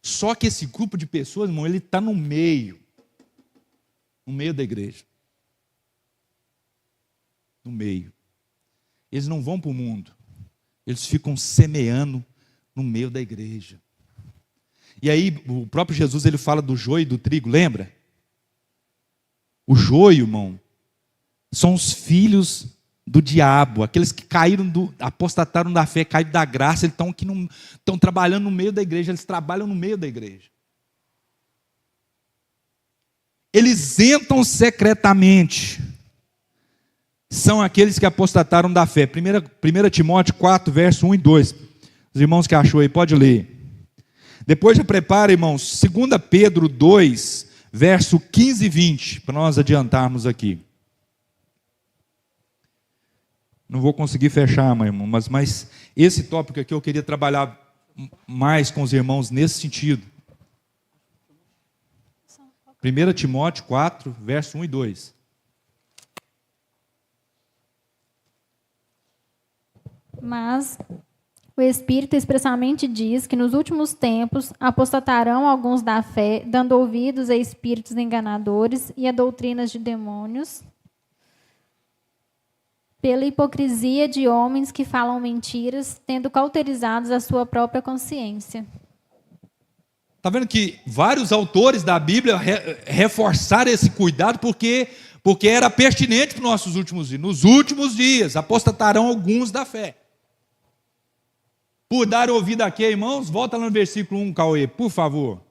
Só que esse grupo de pessoas, irmão, ele está no meio da igreja. No meio. Eles não vão para o mundo. Eles ficam semeando no meio da igreja. E aí, o próprio Jesus, ele fala do joio e do trigo, lembra? O joio, irmão, são os filhos do diabo, aqueles que apostataram da fé, caíram da graça, eles estão trabalhando no meio da igreja, eles trabalham no meio da igreja. Eles entram secretamente. São aqueles que apostataram da fé. 1 Timóteo 4, verso 1 e 2. Os irmãos que achou aí, pode ler. Depois já prepara, irmãos, 2 Pedro 2, verso 15 e 20, para nós adiantarmos aqui. não vou conseguir fechar, meu irmão, mas esse tópico aqui eu queria trabalhar mais com os irmãos nesse sentido. 1 Timóteo 4, verso 1 e 2. Mas o Espírito expressamente diz que nos últimos tempos apostatarão alguns da fé, dando ouvidos a espíritos enganadores e a doutrinas de demônios, pela hipocrisia de homens que falam mentiras, tendo cauterizados a sua própria consciência. Está vendo que vários autores da Bíblia reforçaram esse cuidado porque era pertinente para os nossos últimos dias. Nos últimos dias apostatarão alguns da fé. Por dar ouvido aqui, irmãos, volta lá no versículo 1, Cauê, por favor.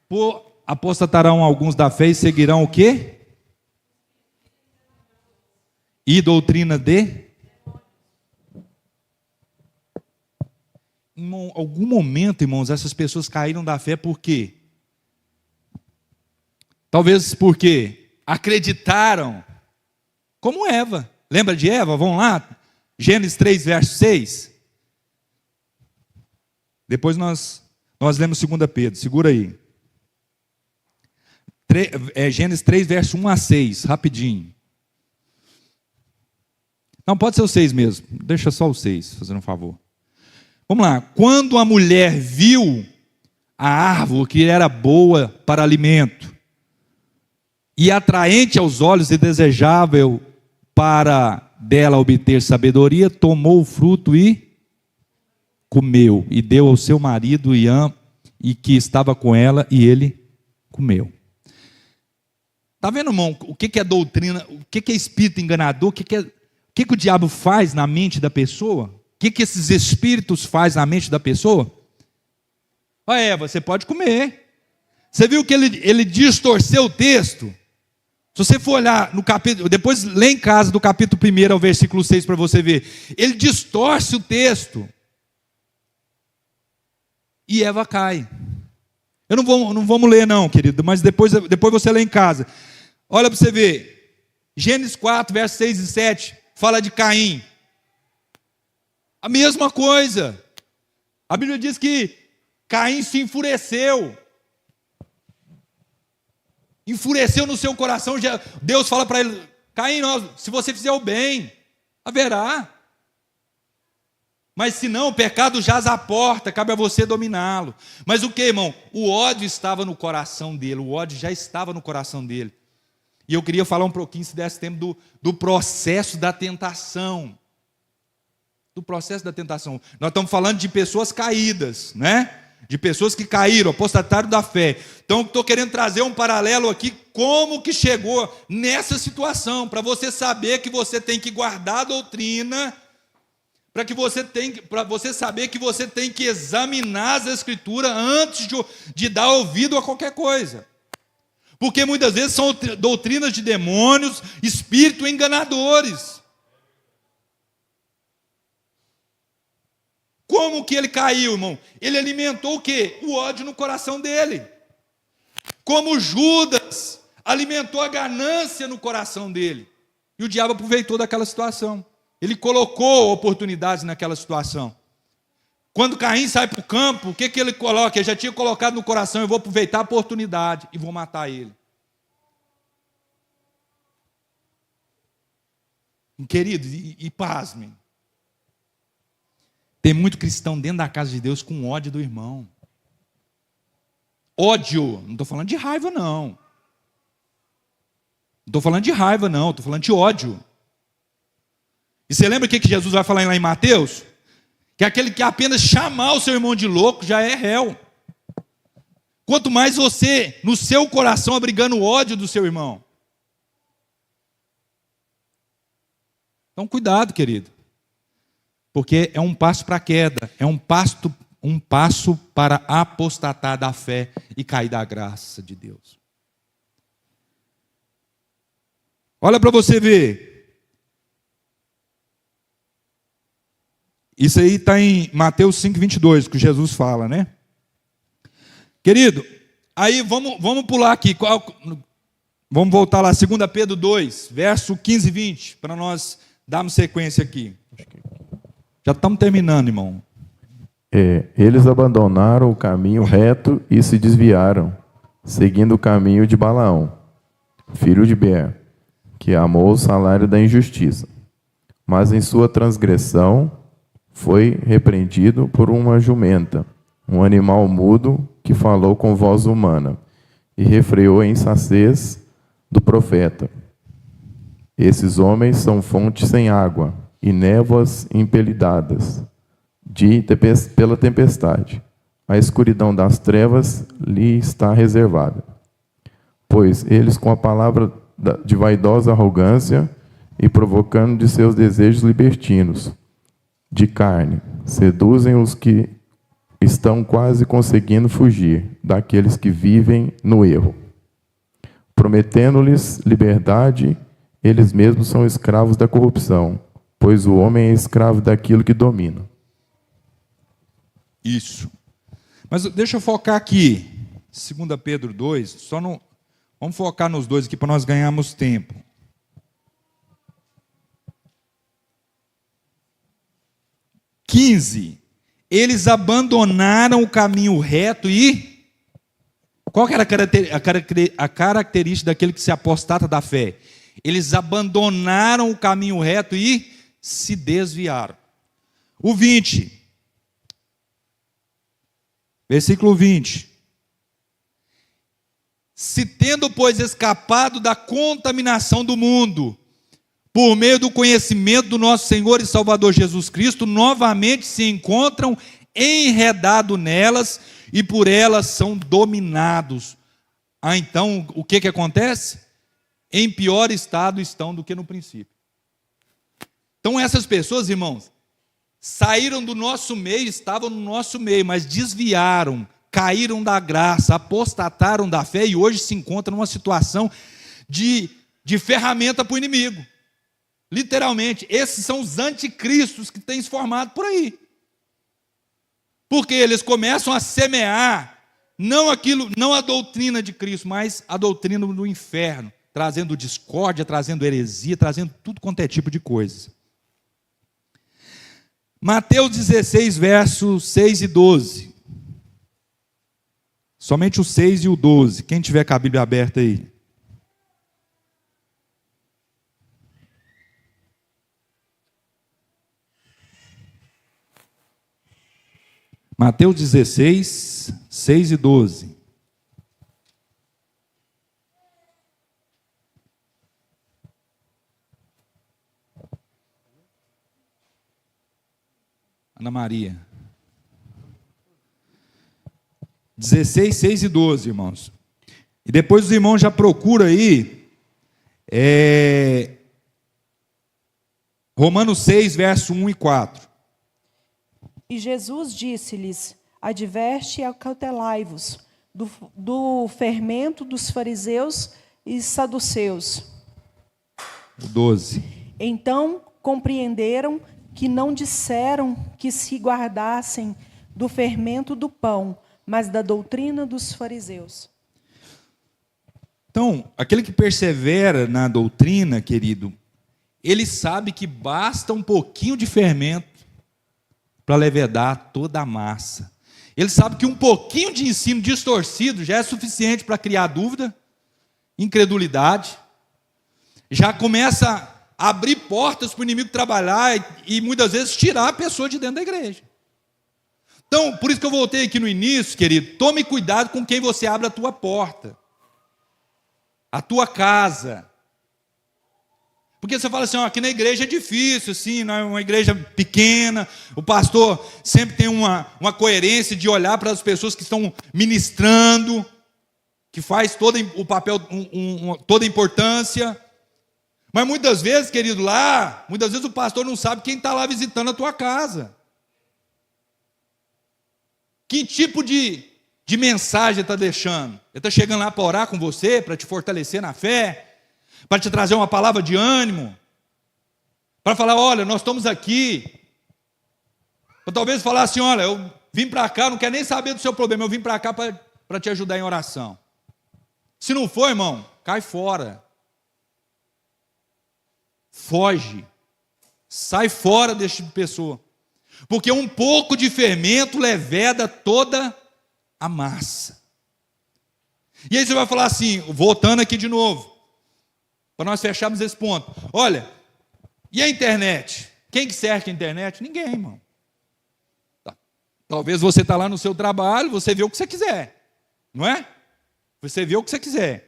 Por apostatarão alguns da fé e seguirão o quê? E doutrina de? Em algum momento, irmãos, essas pessoas caíram da fé por quê? Talvez porque acreditaram, como Eva. Lembra de Eva? Vamos lá? Gênesis 3, verso 6. Depois nós lemos 2 Pedro, segura aí. Gênesis 3, verso 1 a 6, rapidinho. Não, pode ser o 6 mesmo, deixa só o 6, fazendo um favor. Vamos lá. Quando a mulher viu a árvore que era boa para alimento, e atraente aos olhos e desejável para dela obter sabedoria, tomou o fruto e comeu, e deu ao seu marido e que estava com ela, e ele comeu. Está vendo, irmão, o que é doutrina, o que é espírito enganador, o que o diabo faz na mente da pessoa? O que esses espíritos fazem na mente da pessoa? Olha, Eva, você pode comer. Você viu que ele distorceu o texto? Se você for olhar no capítulo, depois lê em casa do capítulo 1 ao versículo 6 para você ver. Ele distorce o texto. E Eva cai. Eu não vamos ler não, querido, mas depois você lê em casa. Olha para você ver. Gênesis 4, versos 6 e 7, fala de Caim. A mesma coisa. A Bíblia diz que Caim se enfureceu. Enfureceu no seu coração. Deus fala para ele: Caim, se você fizer o bem, haverá. Mas se não, o pecado jaz à porta, cabe a você dominá-lo. Mas o que, irmão? O ódio estava no coração dele, o ódio já estava no coração dele. E eu queria falar um pouquinho, se desse tempo, do processo da tentação. Do processo da tentação. Nós estamos falando de pessoas caídas, né? De pessoas que caíram, apostataram da fé. Então, estou querendo trazer um paralelo aqui, como que chegou nessa situação, para você saber que você tem que guardar a doutrina, para você saber que você tem que examinar as Escrituras antes de dar ouvido a qualquer coisa. Porque muitas vezes são doutrinas de demônios, espíritos enganadores. Como que ele caiu, irmão? Ele alimentou o quê? O ódio no coração dele. Como Judas alimentou a ganância no coração dele. E o diabo aproveitou daquela situação. Ele colocou oportunidades naquela situação. Quando Caim sai para o campo, o que ele coloca? Ele já tinha colocado no coração: eu vou aproveitar a oportunidade e vou matar ele. Queridos, e pasmem. Tem muito cristão dentro da casa de Deus com ódio do irmão. Ódio, não estou falando de raiva, não. Não estou falando de raiva, não, estou falando de ódio. E você lembra o que Jesus vai falar lá em Mateus? Que aquele que apenas chamar o seu irmão de louco já é réu. Quanto mais você, no seu coração, abrigando o ódio do seu irmão. Então, cuidado, querido. Porque é um passo para a queda, é um passo para apostatar da fé e cair da graça de Deus. Olha para você ver. Isso aí está em Mateus 5:22, que Jesus fala, né? Querido, aí vamos pular aqui. Vamos voltar lá, 2 Pedro 2, verso 15 e 20, para nós darmos sequência aqui. Já estamos terminando, irmão. Eles abandonaram o caminho reto e se desviaram, seguindo o caminho de Balaão, filho de Beer, que amou o salário da injustiça. Mas em sua transgressão foi repreendido por uma jumenta, um animal mudo que falou com voz humana, e refreou a insensatez do profeta. Esses homens são fontes sem água e névoas impelidadas pela tempestade. A escuridão das trevas lhe está reservada. Pois eles, com a palavra de vaidosa arrogância e provocando de seus desejos libertinos, de carne, seduzem os que estão quase conseguindo fugir daqueles que vivem no erro. Prometendo-lhes liberdade, eles mesmos são escravos da corrupção, pois o homem é escravo daquilo que domina. Isso. Mas deixa eu focar aqui, 2 Pedro 2, vamos focar nos dois aqui para nós ganharmos tempo. Eles abandonaram o caminho reto e... Qual que era a característica daquele que se apostata da fé? Eles abandonaram o caminho reto e se desviaram. O 20. Versículo 20. Se tendo, pois, escapado da contaminação do mundo, por meio do conhecimento do nosso Senhor e Salvador Jesus Cristo, novamente se encontram enredados nelas e por elas são dominados. Então, o que acontece? Em pior estado estão do que no princípio. Então, essas pessoas, irmãos, saíram do nosso meio, estavam no nosso meio, mas desviaram, caíram da graça, apostataram da fé e hoje se encontram numa situação de ferramenta para o inimigo. Literalmente, esses são os anticristos que têm se formado por aí. Porque eles começam a semear não a doutrina de Cristo, mas a doutrina do inferno, trazendo discórdia, trazendo heresia, trazendo tudo quanto é tipo de coisa. Mateus 16, versos 6 e 12. Somente o 6 e o 12. Quem tiver com a Bíblia aberta aí. Mateus 16, 6 e 12. Ana Maria. 16, 6 e 12, irmãos. E depois os irmãos já procuram aí Romanos 6, verso 1 e 4. E Jesus disse-lhes: adverte e acautelai-vos do fermento dos fariseus e saduceus. 12. Então compreenderam que não disseram que se guardassem do fermento do pão, mas da doutrina dos fariseus. Então, aquele que persevera na doutrina, querido, ele sabe que basta um pouquinho de fermento para levedar toda a massa. Ele sabe que um pouquinho de ensino distorcido já é suficiente para criar dúvida, incredulidade, já começa a abrir portas para o inimigo trabalhar e muitas vezes tirar a pessoa de dentro da igreja. Então, por isso que eu voltei aqui no início, querido, tome cuidado com quem você abre a tua porta, a tua casa. Porque você fala assim, aqui na igreja é difícil, assim, não é uma igreja pequena, o pastor sempre tem uma coerência de olhar para as pessoas que estão ministrando, que faz todo o papel, toda a importância. Mas muitas vezes, querido, muitas vezes o pastor não sabe quem está lá visitando a tua casa. Que tipo de mensagem ele está deixando? Ele está chegando lá para orar com você, para te fortalecer na fé, para te trazer uma palavra de ânimo, para falar, olha, nós estamos aqui, para talvez falar assim, olha, eu vim para cá, não quero nem saber do seu problema, eu vim para cá para te ajudar em oração. Se não for, irmão, cai fora. Foge. Sai fora desse tipo de pessoa. Porque um pouco de fermento leveda toda a massa. E aí você vai falar assim, voltando aqui de novo, para nós fecharmos esse ponto. Olha, e a internet? Quem que cerca a internet? Ninguém, irmão. Talvez você está lá no seu trabalho, você vê o que você quiser. Não é? Você vê o que você quiser.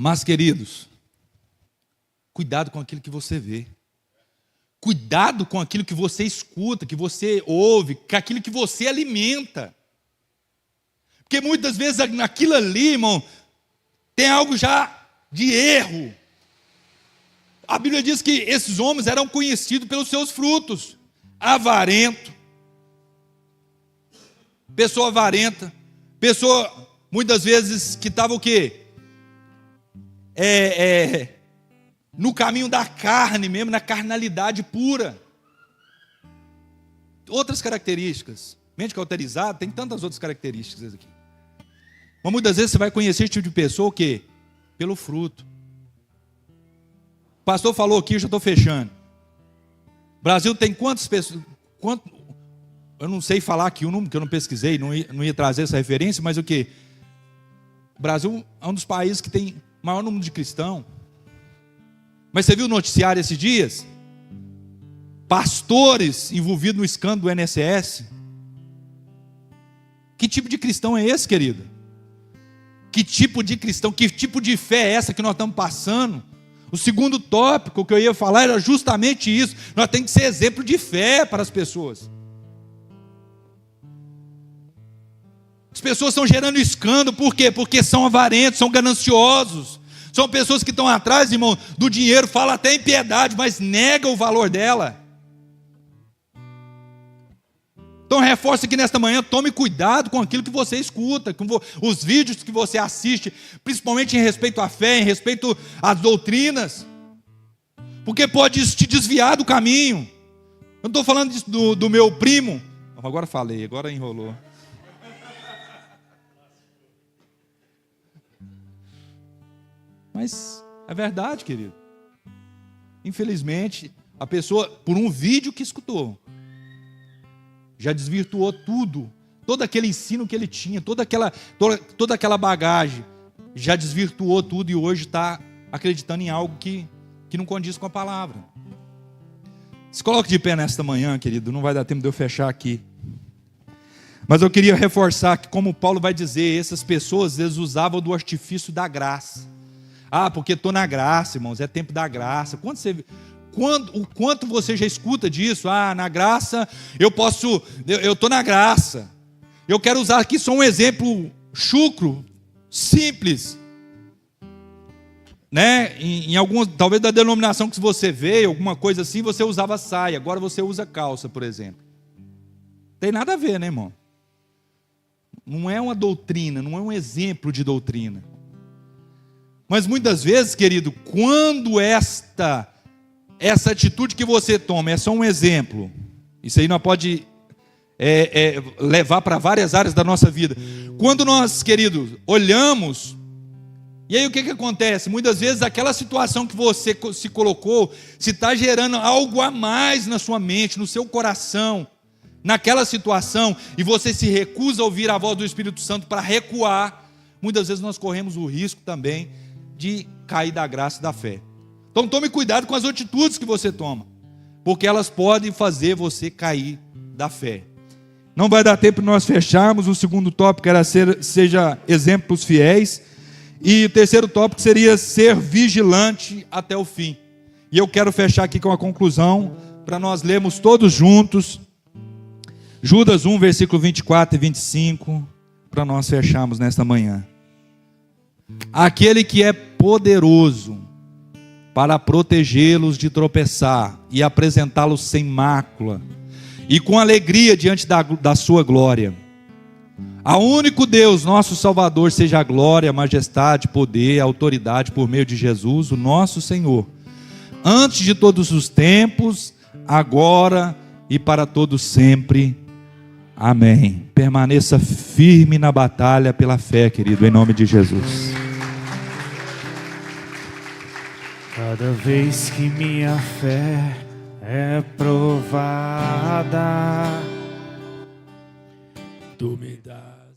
Mas, queridos, cuidado com aquilo que você vê. Cuidado com aquilo que você escuta, que você ouve, com aquilo que você alimenta. Porque muitas vezes naquilo ali, irmão, tem algo já de erro. A Bíblia diz que esses homens eram conhecidos pelos seus frutos. Avarento. Pessoa avarenta. Pessoa, muitas vezes, que estava o quê? No caminho da carne mesmo, na carnalidade pura. Outras características. Mente cauterizada, tem tantas outras características aqui. Mas muitas vezes você vai conhecer esse tipo de pessoa o quê? Pelo fruto. O pastor falou aqui, eu já estou fechando. O Brasil tem quantas pessoas? Eu não sei falar aqui o número, que eu não pesquisei, não ia trazer essa referência, mas o quê? O Brasil é um dos países que tem maior número de cristãos. Mas você viu o noticiário esses dias? Pastores envolvidos no escândalo do INSS. Que tipo de cristão é esse, querido? Que tipo de cristão, que tipo de fé é essa que nós estamos passando? O segundo tópico que eu ia falar era justamente isso. Nós temos que ser exemplo de fé para as pessoas. As pessoas estão gerando escândalo, por quê? Porque são avarentos, são gananciosos. São pessoas que estão atrás, irmão, do dinheiro, fala até em piedade, mas nega o valor dela. Então reforço aqui nesta manhã, tome cuidado com aquilo que você escuta, com os vídeos que você assiste, principalmente em respeito à fé, em respeito às doutrinas, porque pode te desviar do caminho. Eu não estou falando do meu primo, agora falei, agora enrolou. Mas é verdade, querido. Infelizmente, a pessoa, por um vídeo que escutou, já desvirtuou tudo, todo aquele ensino que ele tinha, toda aquela bagagem, já desvirtuou tudo e hoje está acreditando em algo que não condiz com a palavra. Se coloque de pé nesta manhã, querido, não vai dar tempo de eu fechar aqui. Mas eu queria reforçar que, como Paulo vai dizer, essas pessoas, eles usavam do artifício da graça. Ah, porque estou na graça, irmãos, é tempo da graça. O quanto você já escuta disso? Ah, na graça, eu estou na graça. Eu quero usar aqui só um exemplo chucro, simples. Né? Em algumas, talvez da denominação que você veio, alguma coisa assim, você usava saia, agora você usa calça, por exemplo. Tem nada a ver, né, irmão? Não é uma doutrina, não é um exemplo de doutrina. Mas muitas vezes, querido, quando essa atitude que você toma é só um exemplo, isso aí nós pode levar para várias áreas da nossa vida. Quando nós, queridos, olhamos, e aí o que acontece? Muitas vezes aquela situação que você se colocou, se está gerando algo a mais na sua mente, no seu coração, naquela situação, e você se recusa a ouvir a voz do Espírito Santo para recuar, muitas vezes nós corremos o risco também de cair da graça e da fé. Então tome cuidado com as atitudes que você toma, porque elas podem fazer você cair da fé. Não vai dar tempo de nós fecharmos. O segundo tópico era seja exemplos fiéis, e o terceiro tópico seria ser vigilante até o fim. E eu quero fechar aqui com a conclusão, para nós lermos todos juntos, Judas 1, versículo 24 e 25, para nós fecharmos nesta manhã. Aquele que é poderoso para protegê-los de tropeçar e apresentá-los sem mácula e com alegria diante da sua glória. Ao único Deus, nosso Salvador, seja a glória, a majestade, poder, a autoridade por meio de Jesus, o nosso Senhor, antes de todos os tempos, agora e para todos sempre. Amém. Permaneça firme na batalha pela fé, querido, em nome de Jesus. Cada vez que minha fé é provada, tu me dás